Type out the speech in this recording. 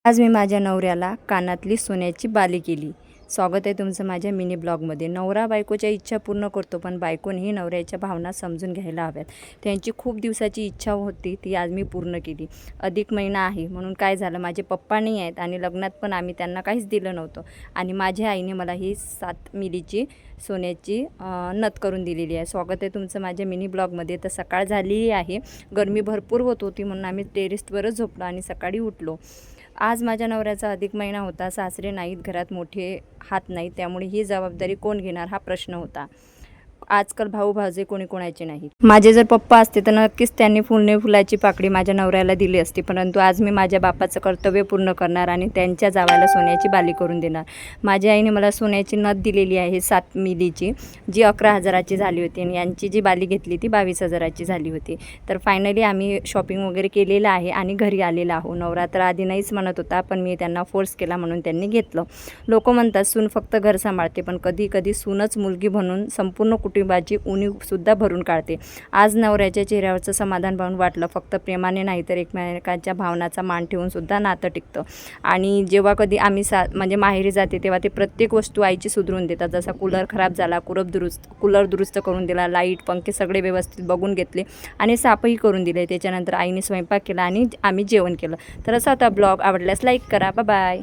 आज मी माझ्या नवऱ्याला कानातली सोन्याची बाली केली. स्वागत आहे तुमचं माझ्या मिनी ब्लॉगमध्ये. नवरा बायकोच्या इच्छा पूर्ण करतो, पण बायकोनेही नवऱ्याच्या भावना समजून घ्यायला हव्यात. त्यांची खूप दिवसाची इच्छा होती, ती आज मी पूर्ण केली. अधिक महिना आहे म्हणून काय झालं, माझे पप्पा नाही आहेत आणि लग्नात पण आम्ही त्यांना काहीच दिलं नव्हतं आणि माझ्या आईने मला ही 7 मिलीची सोन्याची नथ करून दिलेली आहे. स्वागत आहे तुमचं माझ्या मिनी ब्लॉगमध्ये. तर सकाळ झालेली आहे, गरमी भरपूर होत होती म्हणून आम्ही टेरेसवरच झोपलो आणि सकाळी उठलो. आज माझ्या नवऱ्याचा अधिक महिना होता. सासरे नाहीत, घरात मोठे हात नाहीत, त्यामुळे ही जबाबदारी कोण घेणार हा प्रश्न होता. आजकाल भाऊ भाजे कोणी कोणाचे नाहीत. माझे जर पप्पा असते तर नक्कीच त्यांनी फुलाची पाकळी माझ्या नवऱ्याला दिली असती, परंतु आज मी माझ्या बापाचं कर्तव्य पूर्ण करणार आणि त्यांच्या जावाला सोन्याची बाली करून देणार. माझ्या आईने मला सोन्याची नथ दिलेली आहे 7 मिलीची, जी 11,000ची झाली होती आणि यांची जी बाली घेतली ती 22,000ची झाली होती. तर फायनली आम्ही शॉपिंग वगैरे केलेलं आहे आणि घरी आलेला आहो. नवरात्र आधी नाहीच म्हणत होता, पण मी त्यांना फोर्स केला म्हणून त्यांनी घेतलं. लोक म्हणतात सून फक्त घर सांभाळते, पण कधी कधी सूनच मुलगी बनून संपूर्ण कुटुंबाची उणीवसुद्धा भरून काढते. आज नवऱ्याच्या चेहऱ्यावरचं समाधान पाहून वाटलं, फक्त प्रेमाने नाही तर एकमेकांच्या भावनाचा मान ठेवूनसुद्धा नातं टिकतं. आणि जेव्हा कधी आम्ही म्हणजे माहेरी जाते तेव्हा ते प्रत्येक वस्तू आईची सुधरून देतात. जसा कूलर खराब झाला, कूलर दुरुस्त करून दिला, लाईट पंखे सगळे व्यवस्थित बघून घेतले आणि साफही करून दिले. त्याच्यानंतर आईने स्वयंपाक केला आणि आम्ही जेवण केलं. तर असा होता ब्लॉग. आवडल्यास लाईक करा. बाय.